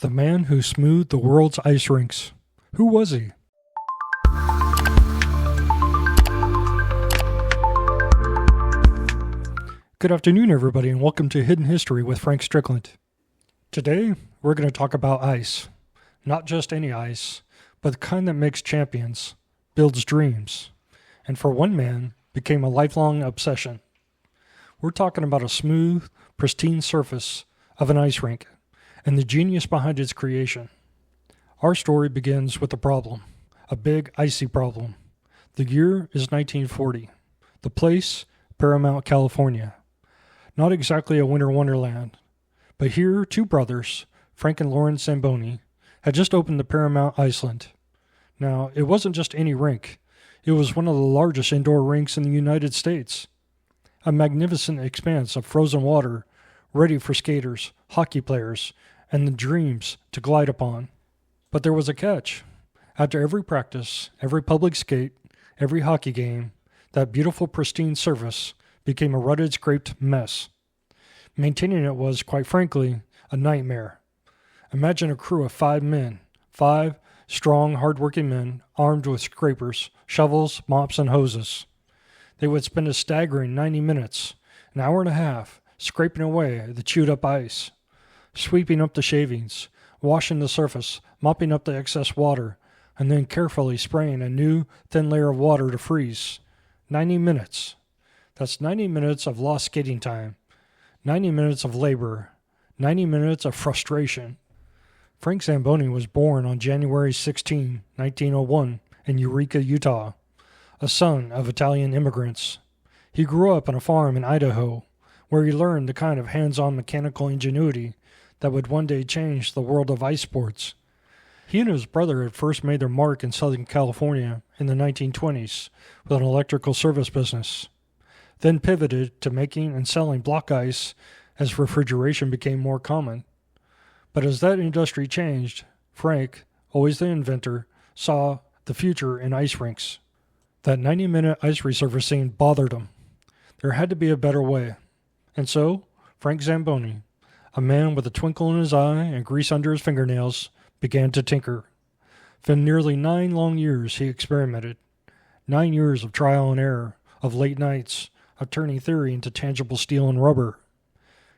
The man who smoothed the world's ice rinks. Who was he? Good afternoon, everybody, and welcome to Hidden History with Frank Strickland. Today, we're going to talk about ice. Not just any ice, but the kind that makes champions, builds dreams, and for one man, became a lifelong obsession. We're talking about a smooth, pristine surface of an ice rink and the genius behind its creation. Our story begins with a problem, a big icy problem. The year is 1940. The place, Paramount, California. Not exactly a winter wonderland, but here two brothers, Frank and Lawrence Zamboni, had just opened the Paramount Iceland. Now, it wasn't just any rink. It was one of the largest indoor rinks in the United States. A magnificent expanse of frozen water, ready for skaters, hockey players, and the dreams to glide upon. But there was a catch. After every practice, every public skate, every hockey game, that beautiful pristine surface became a rutted, scraped mess. Maintaining it was, quite frankly, a nightmare. Imagine a crew of 5 men, 5 strong, hard-working men armed with scrapers, shovels, mops, and hoses. They would spend a staggering 90 minutes, an hour and a half, scraping away the chewed-up ice, sweeping up the shavings, washing the surface, mopping up the excess water, and then carefully spraying a new, thin layer of water to freeze. 90 minutes. That's 90 minutes of lost skating time, 90 minutes of labor, 90 minutes of frustration. Frank Zamboni was born on January 16, 1901, in Eureka, Utah, a son of Italian immigrants. He grew up on a farm in Idaho, where he learned the kind of hands-on mechanical ingenuity that would one day change the world of ice sports. He and his brother had first made their mark in Southern California in the 1920s with an electrical service business, then pivoted to making and selling block ice as refrigeration became more common. But as that industry changed, Frank, always the inventor, saw the future in ice rinks. That 90-minute ice resurfacing bothered him. There had to be a better way. And so, Frank Zamboni, a man with a twinkle in his eye and grease under his fingernails, began to tinker. For nearly 9 long years he experimented. 9 years of trial and error, of late nights, of turning theory into tangible steel and rubber.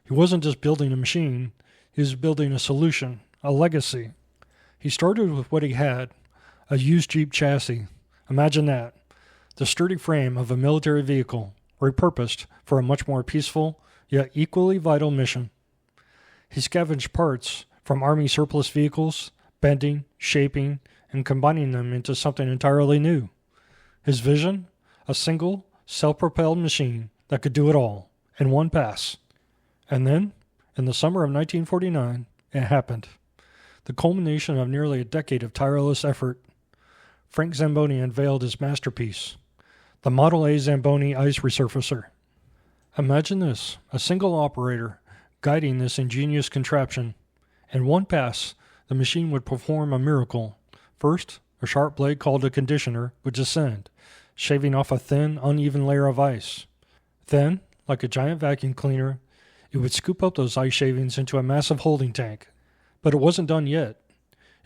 He wasn't just building a machine, he was building a solution, a legacy. He started with what he had, a used Jeep chassis. Imagine that, the sturdy frame of a military vehicle, repurposed for a much more peaceful, yet equally vital mission. He scavenged parts from Army surplus vehicles, bending, shaping, and combining them into something entirely new. His vision? A single, self-propelled machine that could do it all, in one pass. And then, in the summer of 1949, it happened. The culmination of nearly a decade of tireless effort. Frank Zamboni unveiled his masterpiece, the Model A Zamboni Ice Resurfacer. Imagine this, a single operator guiding this ingenious contraption. In one pass, the machine would perform a miracle. First, a sharp blade called a conditioner would descend, shaving off a thin, uneven layer of ice. Then, like a giant vacuum cleaner, it would scoop up those ice shavings into a massive holding tank. But it wasn't done yet.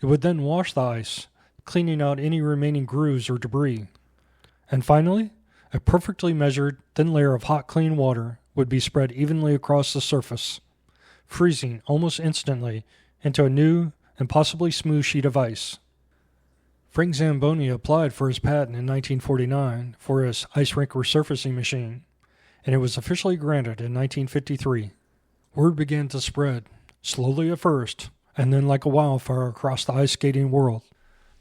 It would then wash the ice, cleaning out any remaining grooves or debris. And finally, a perfectly measured, thin layer of hot, clean water would be spread evenly across the surface, freezing almost instantly into a new and possibly smooth sheet of ice. Frank Zamboni applied for his patent in 1949 for his ice rink resurfacing machine, and it was officially granted in 1953. Word began to spread, slowly at first, and then like a wildfire across the ice skating world.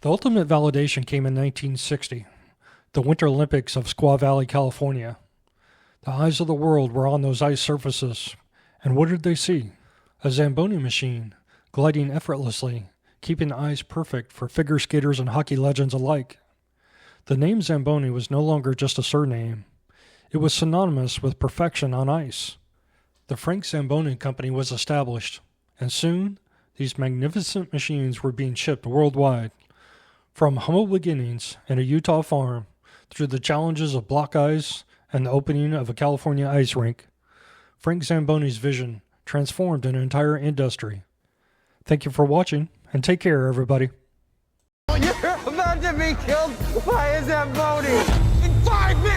The ultimate validation came in 1960, the Winter Olympics of Squaw Valley, California. The eyes of the world were on those ice surfaces, and what did they see? A Zamboni machine, gliding effortlessly, keeping the ice perfect for figure skaters and hockey legends alike. The name Zamboni was no longer just a surname. It was synonymous with perfection on ice. The Frank Zamboni Company was established, and soon these magnificent machines were being shipped worldwide. From humble beginnings in a Utah farm, through the challenges of block ice and the opening of a California ice rink, Frank Zamboni's vision transformed an entire industry. Thank you for watching, and take care, everybody. You're about to be killed by a Zamboni in 5 minutes!